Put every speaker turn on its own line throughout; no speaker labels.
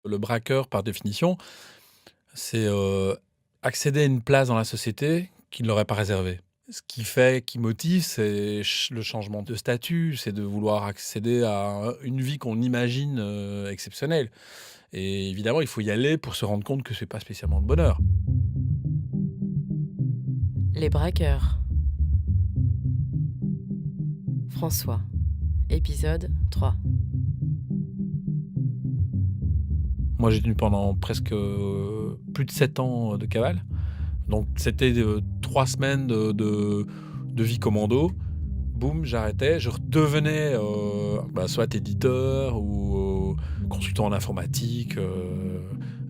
Le braqueur, par définition, c'est, accéder à une place dans la société qu'il ne leur est pas réservée. Ce qui motive, c'est le changement de statut, c'est de vouloir accéder à une vie qu'on imagine, exceptionnelle et évidemment, il faut y aller pour se rendre compte que c'est pas spécialement le bonheur.
Les braqueurs. François. Épisode 3.
Moi, j'ai tenu pendant presque, plus de 7 ans, de cavale. Donc c'était, 3 semaines de vie commando. Boum, j'arrêtais, je redevenais, soit éditeur ou consultant en informatique,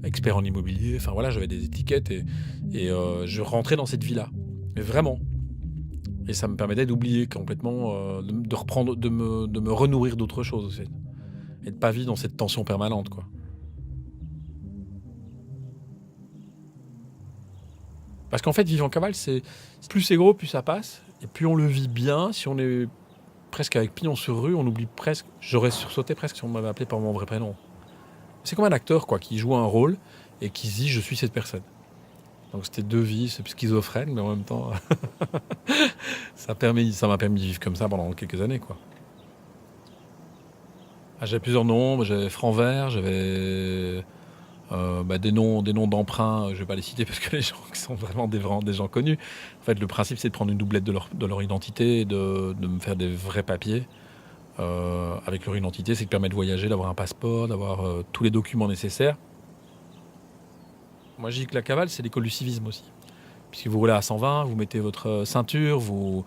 expert en immobilier. Enfin voilà, j'avais des étiquettes et je rentrais dans cette vie-là. Mais vraiment. Et ça me permettait d'oublier complètement, de reprendre, de me renourrir d'autres choses aussi. Et de pas vivre dans cette tension permanente, quoi. Parce qu'en fait, vivre en cavale, c'est plus c'est gros, plus ça passe. Et plus on le vit bien, si on est presque avec pignon sur rue, on oublie presque. J'aurais sursauté presque si on m'avait appelé par mon vrai prénom. C'est comme un acteur, quoi, qui joue un rôle et qui se dit je suis cette personne. Donc c'était deux vies, c'est schizophrène, mais en même temps, ça m'a permis de vivre comme ça pendant quelques années, quoi. Ah, j'avais plusieurs noms, j'avais franc vert, j'avais des noms d'emprunt, je vais pas les citer parce que les gens qui sont vraiment des gens connus. En fait, le principe, c'est de prendre une doublette de leur identité et de me faire des vrais papiers. Avec leur identité, c'est qui permet de voyager, d'avoir un passeport, d'avoir tous les documents nécessaires. Moi, je dis que la cavale, c'est l'école du civisme aussi. Puisque vous roulez à 120, vous mettez votre ceinture, vous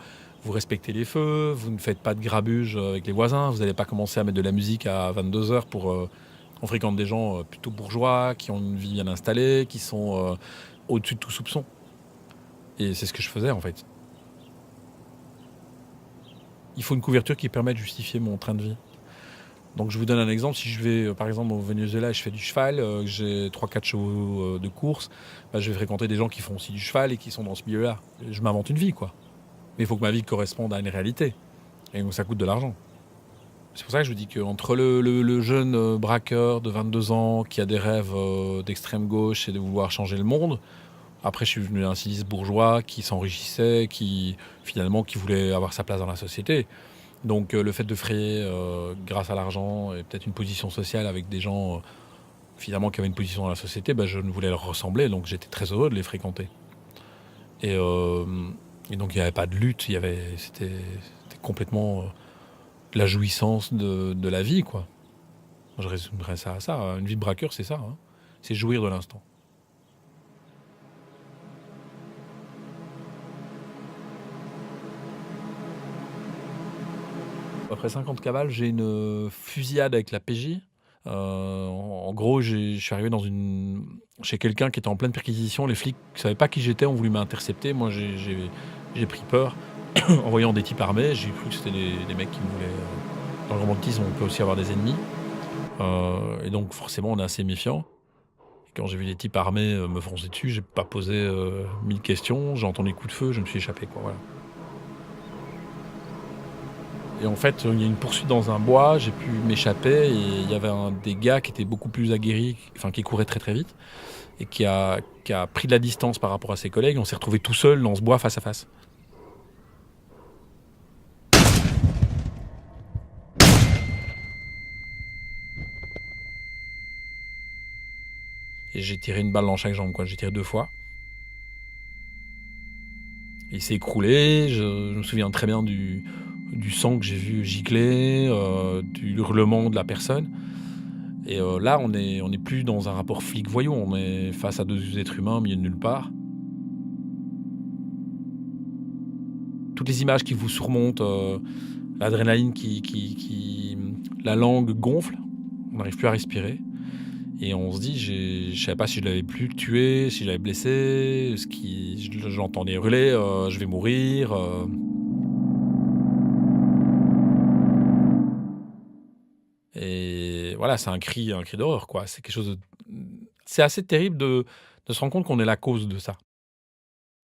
respectez les feux, vous ne faites pas de grabuge avec les voisins, vous n'allez pas commencer à mettre de la musique à 22h pour... on fréquente des gens plutôt bourgeois, qui ont une vie bien installée, qui sont au-dessus de tout soupçon. Et c'est ce que je faisais, en fait. Il faut une couverture qui permet de justifier mon train de vie. Donc je vous donne un exemple, si je vais par exemple au Venezuela et je fais du cheval, j'ai 3-4 chevaux de course, je vais fréquenter des gens qui font aussi du cheval et qui sont dans ce milieu-là. Je m'invente une vie, quoi. Mais il faut que ma vie corresponde à une réalité. Et donc ça coûte de l'argent. C'est pour ça que je vous dis qu'entre le jeune braqueur de 22 ans qui a des rêves d'extrême gauche et de vouloir changer le monde, après je suis venu un civiliste bourgeois qui s'enrichissait, qui finalement qui voulait avoir sa place dans la société. Donc le fait de frayer grâce à l'argent et peut-être une position sociale avec des gens finalement qui avaient une position dans la société, je ne voulais leur ressembler, donc j'étais très heureux de les fréquenter. Et, euh, et donc il n'y avait pas de lutte, c'était complètement de la jouissance de la vie, quoi. Je résumerais ça à ça. Une vie de braqueur, c'est ça, hein. C'est jouir de l'instant. Après 50 cavales, j'ai une fusillade avec la PJ. En gros, je suis arrivé chez quelqu'un qui était en pleine perquisition. Les flics ne savaient pas qui j'étais, ont voulu m'intercepter. Moi, j'ai pris peur en voyant des types armés. J'ai cru que c'était des mecs qui me voulaient. Dans le romantisme, on peut aussi avoir des ennemis. Et donc, forcément, on est assez méfiant. Et quand j'ai vu des types armés me foncer dessus, j'ai pas posé 1000 questions. J'ai entendu les coups de feu, je me suis échappé, quoi. Voilà. Et en fait, il y a une poursuite dans un bois, j'ai pu m'échapper et il y avait des gars qui étaient beaucoup plus aguerris, enfin qui couraient très très vite et qui a pris de la distance par rapport à ses collègues. On s'est retrouvés tout seuls dans ce bois face à face. Et j'ai tiré une balle dans chaque jambe, quoi. J'ai tiré 2 fois. Il s'est écroulé, je me souviens très bien du sang que j'ai vu gicler, du hurlement de la personne. Et là, on est plus dans un rapport flic-voyou, on est face à deux êtres humains au milieu de nulle part. Toutes les images qui vous surmontent, l'adrénaline la langue gonfle, on n'arrive plus à respirer. Et on se dit, je savais pas si je l'avais plus tué, si je l'avais blessé, j'entendais hurler, je vais mourir. Et voilà, c'est un cri d'horreur, quoi. C'est quelque chose c'est assez terrible de se rendre compte qu'on est la cause de ça.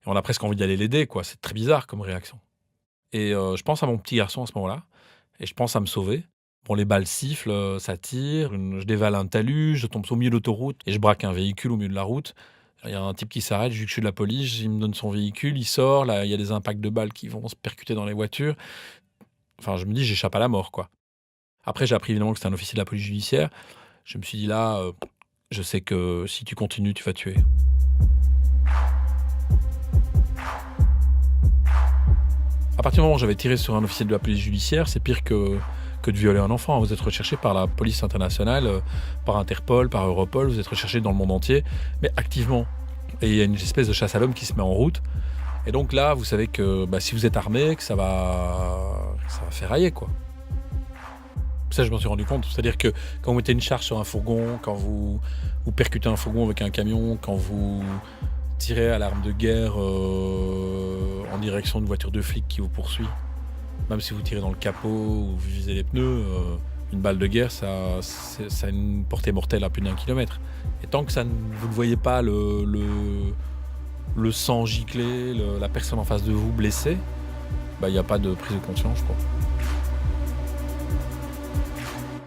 Et on a presque envie d'aller l'aider, quoi. C'est très bizarre comme réaction. Et je pense à mon petit garçon à ce moment-là, et je pense à me sauver. Bon, les balles sifflent, ça tire, je dévale un talus, je tombe au milieu de l'autoroute et je braque un véhicule au milieu de la route. Il y a un type qui s'arrête, vu que je suis de la police, il me donne son véhicule, il sort, là, il y a des impacts de balles qui vont se percuter dans les voitures. Enfin, je me dis, j'échappe à la mort, quoi. Après, j'ai appris évidemment que c'était un officier de la police judiciaire. Je me suis dit là, je sais que si tu continues, tu vas tuer. À partir du moment où j'avais tiré sur un officier de la police judiciaire, c'est pire que de violer un enfant. Vous êtes recherché par la police internationale, par Interpol, par Europol, vous êtes recherché dans le monde entier, mais activement. Et il y a une espèce de chasse à l'homme qui se met en route. Et donc là, vous savez que si vous êtes armé, que ça va ferrailler, quoi. Ça, je m'en suis rendu compte. C'est-à-dire que quand vous mettez une charge sur un fourgon, quand vous percutez un fourgon avec un camion, quand vous tirez à l'arme de guerre en direction d'une voiture de flic qui vous poursuit, même si vous tirez dans le capot ou vous visez les pneus, une balle de guerre, ça a une portée mortelle à plus d'1 kilomètre. Et tant que vous ne voyez pas le sang gicler, la personne en face de vous blessée, il n'y a pas de prise de conscience, quoi.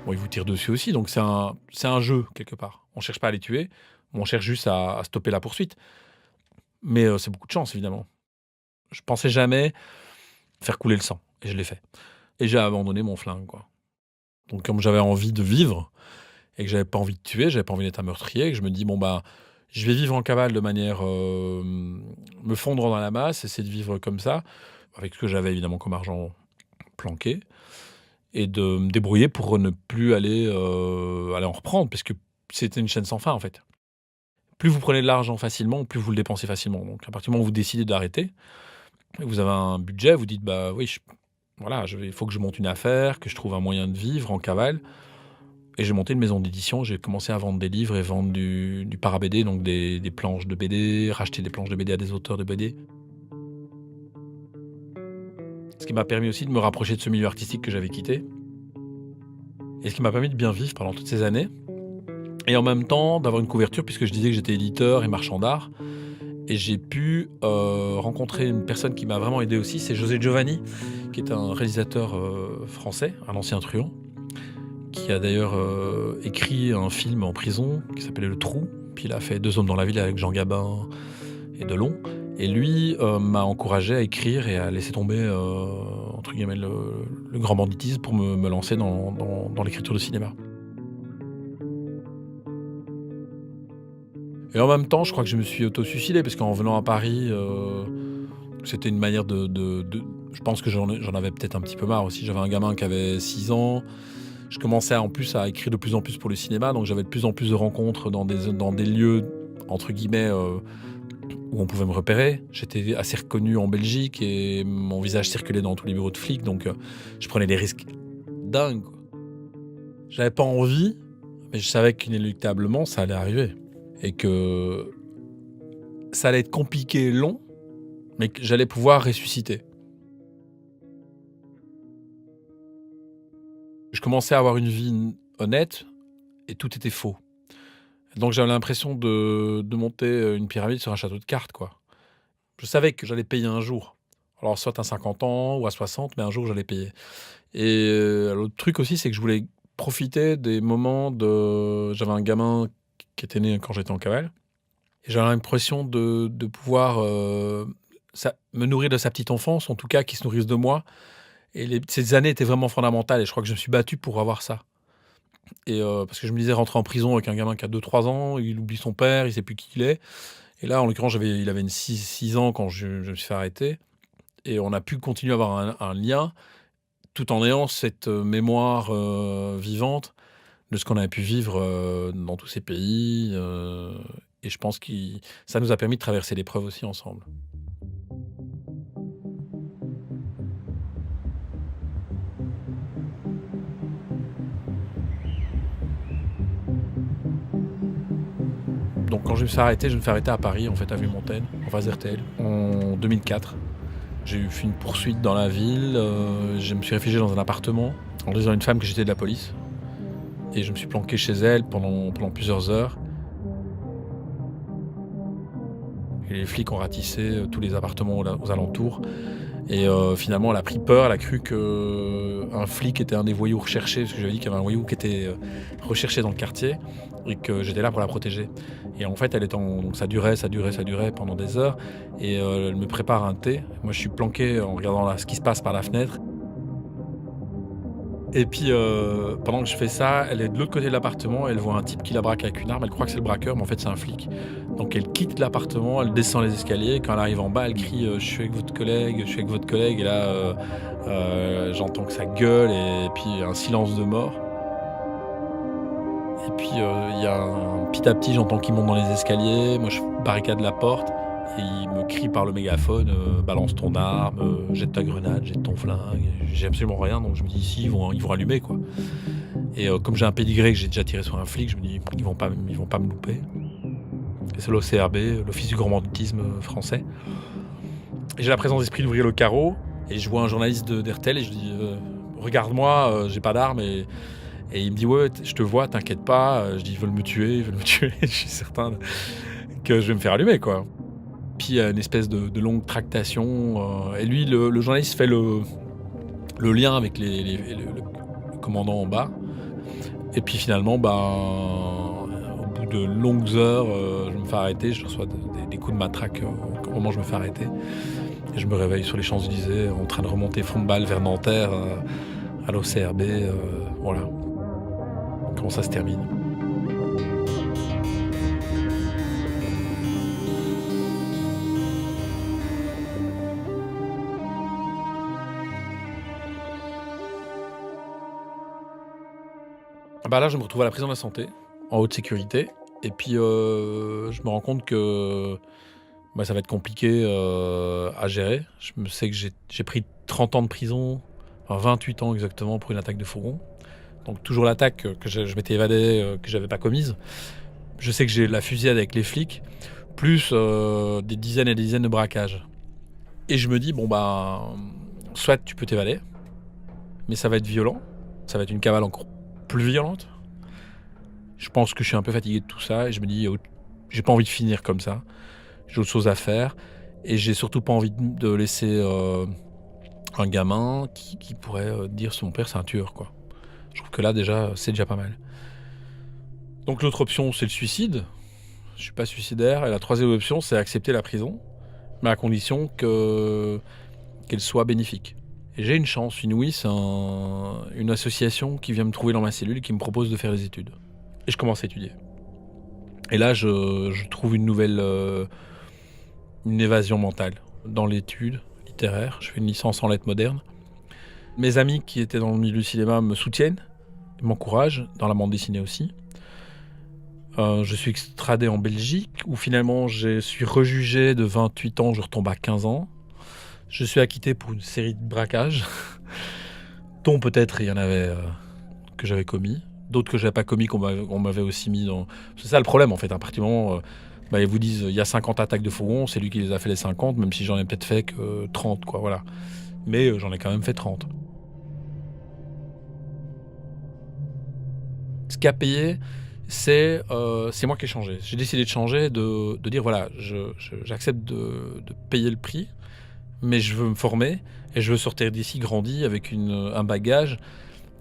Bon, ils vous tirent dessus aussi, donc c'est un jeu, quelque part. On ne cherche pas à les tuer, on cherche juste à stopper la poursuite. Mais c'est beaucoup de chance, évidemment. Je pensais jamais faire couler le sang, et je l'ai fait. Et j'ai abandonné mon flingue, quoi. Donc comme j'avais envie de vivre, et que j'avais pas envie de tuer, j'avais pas envie d'être un meurtrier, et que je me dis, je vais vivre en cavale de manière me fondre dans la masse, essayer de vivre comme ça, avec ce que j'avais évidemment comme argent planqué, et de me débrouiller pour ne plus aller en reprendre, parce que c'était une chaîne sans fin, en fait. Plus vous prenez de l'argent facilement, plus vous le dépensez facilement. Donc à partir du moment où vous décidez d'arrêter, vous avez un budget, vous dites, oui, il faut que je monte une affaire, que je trouve un moyen de vivre en cavale. Et j'ai monté une maison d'édition, j'ai commencé à vendre des livres et vendre du para-BD, donc des planches de BD, racheter des planches de BD à des auteurs de BD. Ce qui m'a permis aussi de me rapprocher de ce milieu artistique que j'avais quitté. Et ce qui m'a permis de bien vivre pendant toutes ces années. Et en même temps, d'avoir une couverture, puisque je disais que j'étais éditeur et marchand d'art. Et j'ai pu rencontrer une personne qui m'a vraiment aidé aussi, c'est José Giovanni, qui est un réalisateur français, un ancien truand, qui a d'ailleurs écrit un film en prison qui s'appelait Le Trou. Puis il a fait 2 hommes dans la ville avec Jean Gabin et Delon. Et lui m'a encouragé à écrire et à laisser tomber, entre guillemets, le grand banditisme pour me lancer dans l'écriture de cinéma. Et en même temps, je crois que je me suis auto-suicidé, parce qu'en venant à Paris, c'était une manière je pense que j'en avais peut-être un petit peu marre aussi. J'avais un gamin qui avait 6 ans. Je commençais en plus à écrire de plus en plus pour le cinéma, donc j'avais de plus en plus de rencontres dans des lieux, entre guillemets, où on pouvait me repérer. J'étais assez reconnu en Belgique et mon visage circulait dans tous les bureaux de flics, donc je prenais des risques dingues, quoi. J'avais pas envie, mais je savais qu'inéluctablement ça allait arriver. Et que ça allait être compliqué et long, mais que j'allais pouvoir ressusciter. Je commençais à avoir une vie honnête et tout était faux. Donc j'avais l'impression de monter une pyramide sur un château de cartes, quoi. Je savais que j'allais payer un jour. Alors soit à 50 ans ou à 60, mais un jour j'allais payer. Et l'autre truc aussi, c'est que je voulais profiter des moments J'avais un gamin qui était né quand j'étais en cavale. Et j'avais l'impression de pouvoir me nourrir de sa petite enfance, en tout cas, qui se nourrisse de moi. Et ces années étaient vraiment fondamentales, et je crois que je me suis battu pour avoir ça. Et parce que je me disais, rentrer en prison avec un gamin qui a 2-3 ans, il oublie son père, il sait plus qui il est. Et là, en l'occurrence, il avait 6 ans quand je me suis fait arrêter. Et on a pu continuer à avoir un lien, tout en ayant cette mémoire vivante de ce qu'on avait pu vivre dans tous ces pays. Et je pense que ça nous a permis de traverser l'épreuve aussi ensemble. Donc quand je me suis arrêté à Paris, en fait, avenue Montaigne, en face d'RTL, en 2004. J'ai eu une poursuite dans la ville, je me suis réfugié dans un appartement en disant à une femme que j'étais de la police. Et je me suis planqué chez elle pendant plusieurs heures. Et les flics ont ratissé tous les appartements aux alentours. Et finalement, elle a pris peur, elle a cru qu'un flic était un des voyous recherchés, parce que j'avais dit qu'il y avait un voyou qui était recherché dans le quartier, et que j'étais là pour la protéger. Et en fait, donc ça durait pendant des heures, et elle me prépare un thé. Moi, je suis planqué en regardant ce qui se passe par la fenêtre. Et puis, pendant que je fais ça, elle est de l'autre côté de l'appartement, elle voit un type qui la braque avec une arme, elle croit que c'est le braqueur, mais en fait c'est un flic. Donc elle quitte l'appartement, elle descend les escaliers, quand elle arrive en bas, elle crie « Je suis avec votre collègue, je suis avec votre collègue », et là, j'entends que ça gueule, et puis un silence de mort. Et puis, il y a petit à petit, j'entends qu'il monte dans les escaliers, moi je barricade la porte, et il me crie par le mégaphone balance ton arme, jette ta grenade, jette ton flingue. J'ai absolument rien, donc je me dis ici ils vont allumer quoi. Et comme j'ai un pédigré, que j'ai déjà tiré sur un flic, je me dis ils vont pas me louper. Et c'est l'OCRB, l'Office du grand banditisme français. Et j'ai la présence d'esprit d'ouvrir le carreau, et je vois un journaliste d'RTL et je dis regarde-moi, j'ai pas d'arme. Et il me dit ouais, je te vois, t'inquiète pas. Je dis ils veulent me tuer. Je suis certain que je vais me faire allumer quoi. Puis il y a une espèce de longue tractation. Et lui, le journaliste fait le lien avec le commandant en bas. Et puis finalement, au bout de longues heures, je me fais arrêter. Je reçois des coups de matraque au moment où je me fais arrêter. Et je me réveille sur les Champs-Élysées en train de remonter front de balle vers Nanterre à l'OCRB. Voilà comment ça se termine. Là, je me retrouve à la prison de la Santé, en haute sécurité. Et puis, je me rends compte que ça va être compliqué à gérer. Je me sais que j'ai pris 30 ans de prison, enfin 28 ans exactement, pour une attaque de fourgon. Donc toujours l'attaque que je m'étais évadé, que j'avais pas commise. Je sais que j'ai la fusillade avec les flics, plus des dizaines et des dizaines de braquages. Et je me dis, soit tu peux t'évader, mais ça va être violent, ça va être une cavale encore plus violente. Je pense que je suis un peu fatigué de tout ça et je me dis j'ai pas envie de finir comme ça. J'ai autre chose à faire et j'ai surtout pas envie de laisser un gamin qui pourrait dire son père c'est un tueur quoi. Je trouve que là déjà c'est déjà pas mal. Donc l'autre option c'est le suicide. Je suis pas suicidaire et la troisième option c'est accepter la prison, mais à condition qu'elle soit bénéfique. Et j'ai une chance inouïe, c'est une association qui vient me trouver dans ma cellule et qui me propose de faire des études. Et je commence à étudier. Et là, je trouve une nouvelle une évasion mentale dans l'étude littéraire. Je fais une licence en lettres modernes. Mes amis qui étaient dans le milieu du cinéma me soutiennent, m'encouragent, dans la bande dessinée aussi. Je suis extradé en Belgique, où finalement je suis rejugé de 28 ans, je retombe à 15 ans. Je suis acquitté pour une série de braquages, dont peut-être il y en avait que j'avais commis, d'autres que je n'avais pas commis, qu'on m'avait aussi mis dans... C'est ça le problème en fait, à partir du moment ils vous disent il y a 50 attaques de fourgon, c'est lui qui les a fait les 50, même si j'en ai peut-être fait que 30, quoi, voilà. Mais j'en ai quand même fait 30. Ce qui a payé, c'est moi qui ai changé. J'ai décidé de changer, de dire voilà, j'accepte de payer le prix, mais je veux me former et je veux sortir d'ici grandi avec un bagage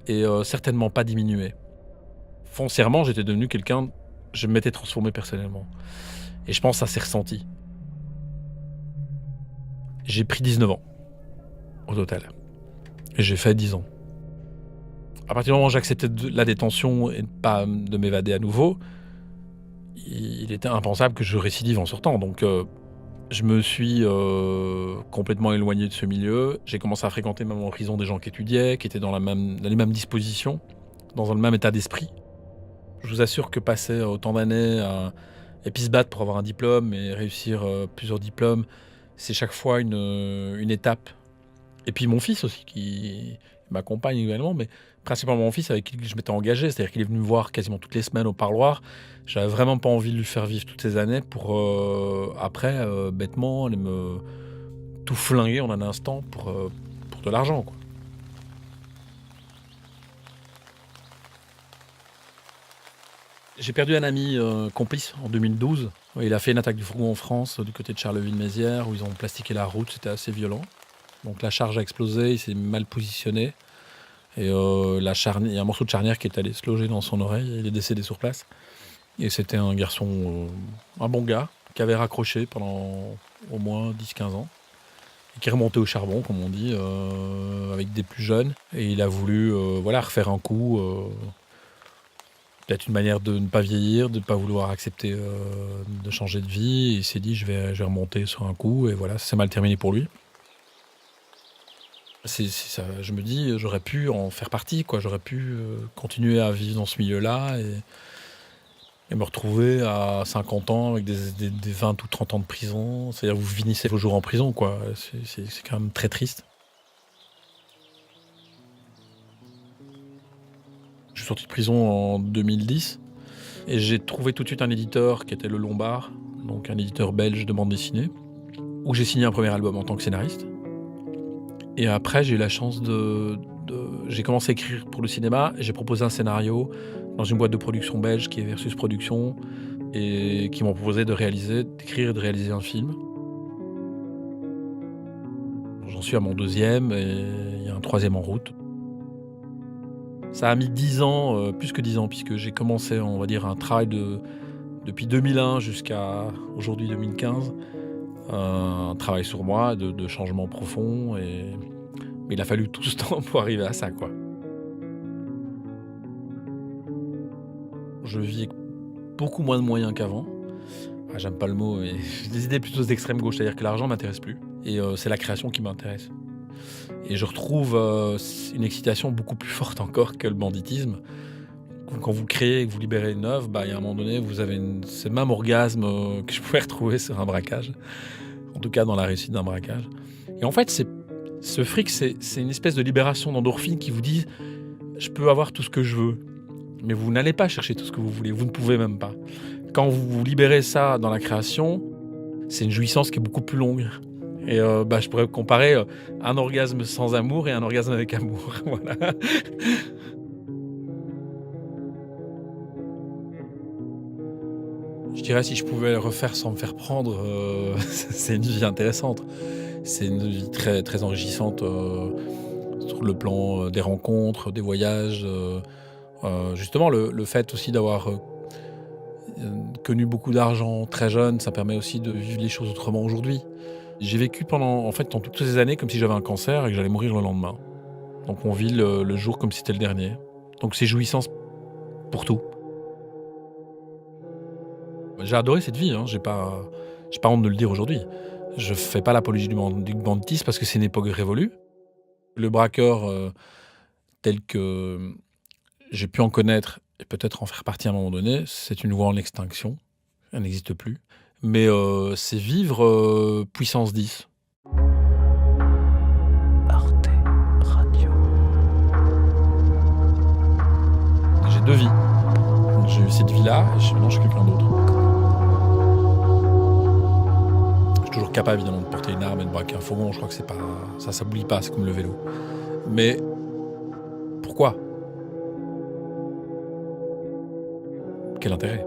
et certainement pas diminué. Foncièrement, j'étais devenu quelqu'un, je m'étais transformé personnellement. Et je pense que ça s'est ressenti. J'ai pris 19 ans au total. Et j'ai fait 10 ans. À partir du moment où j'acceptais la détention et pas de m'évader à nouveau, il était impensable que je récidive en sortant. Donc je me suis complètement éloigné de ce milieu. J'ai commencé à fréquenter même en prison des gens qui étudiaient, qui étaient dans les mêmes dispositions, dans le même état d'esprit. Je vous assure que passer autant d'années et puis se battre pour avoir un diplôme et réussir plusieurs diplômes, c'est chaque fois une étape. Et puis mon fils aussi, qui m'accompagne également, mais principalement mon fils avec qui je m'étais engagé, c'est-à-dire qu'il est venu me voir quasiment toutes les semaines au parloir. J'avais vraiment pas envie de lui faire vivre toutes ces années pour après, bêtement, aller me tout flinguer en un instant pour de l'argent, quoi. J'ai perdu un ami complice en 2012. Il a fait une attaque du fourgon en France, du côté de Charleville-Mézières, où ils ont plastiqué la route, c'était assez violent. Donc la charge a explosé, il s'est mal positionné. Et il y a un morceau de charnière qui est allé se loger dans son oreille. Il est décédé sur place. Et c'était un garçon, un bon gars, qui avait raccroché pendant au moins 10-15 ans. Et qui est remonté au charbon, comme on dit, avec des plus jeunes. Et il a voulu refaire un coup. Peut-être une manière de ne pas vieillir, de ne pas vouloir accepter de changer de vie. Et il s'est dit, je vais remonter sur un coup. Et voilà, ça s'est mal terminé pour lui. C'est ça, je me dis, j'aurais pu en faire partie, quoi. J'aurais pu continuer à vivre dans ce milieu-là et me retrouver à 50 ans avec des 20 ou 30 ans de prison. C'est-à-dire vous finissez vos jours en prison, quoi. C'est quand même très triste. Je suis sorti de prison en 2010 et j'ai trouvé tout de suite un éditeur qui était Le Lombard, donc un éditeur belge de bande dessinée, où j'ai signé un premier album en tant que scénariste. Et après, j'ai eu la chance j'ai commencé à écrire pour le cinéma et j'ai proposé un scénario dans une boîte de production belge qui est Versus Production et qui m'ont proposé d'écrire et de réaliser un film. J'en suis à mon 2e et il y a un 3e en route. Ça a mis 10 ans, plus que 10 ans, puisque j'ai commencé, on va dire, un travail depuis 2001 jusqu'à aujourd'hui 2015. Un travail sur moi, de changement profond. Mais il a fallu tout ce temps pour arriver à ça, quoi. Je vis avec beaucoup moins de moyens qu'avant. J'aime pas le mot, mais j'ai des idées plutôt d'extrême gauche, c'est-à-dire que l'argent m'intéresse plus. Et c'est la création qui m'intéresse. Et je retrouve une excitation beaucoup plus forte encore que le banditisme. Quand vous créez et que vous libérez une œuvre, il y a un moment donné, vous avez ce même orgasme que je pouvais retrouver sur un braquage. En tout cas, dans la réussite d'un braquage. Et en fait, ce fric, c'est une espèce de libération d'endorphine qui vous dit « je peux avoir tout ce que je veux ». Mais vous n'allez pas chercher tout ce que vous voulez, vous ne pouvez même pas. Quand vous libérez ça dans la création, c'est une jouissance qui est beaucoup plus longue. Et je pourrais comparer un orgasme sans amour et un orgasme avec amour. Voilà. Je dirais si je pouvais le refaire sans me faire prendre, c'est une vie intéressante. C'est une vie très, très enrichissante sur le plan des rencontres, des voyages. Justement, le fait aussi d'avoir connu beaucoup d'argent très jeune, ça permet aussi de vivre les choses autrement aujourd'hui. J'ai vécu pendant toutes ces années comme si j'avais un cancer et que j'allais mourir le lendemain. Donc on vit le jour comme si c'était le dernier. Donc c'est jouissance pour tout. J'ai adoré cette vie, j'ai pas honte de le dire aujourd'hui. Je fais pas l'apologie du banditisme parce que c'est une époque révolue. Le braqueur tel que j'ai pu en connaître et peut-être en faire partie à un moment donné, c'est une voie en extinction. Elle n'existe plus. Mais c'est vivre puissance 10.
Arte Radio.
J'ai 2 vies. J'ai eu cette vie-là et maintenant je suis quelqu'un d'autre. Je suis toujours capable évidemment de porter une arme et de braquer un fourgon. Je crois que c'est pas ça s'oublie pas, c'est comme le vélo. Mais pourquoi ? Quel intérêt ?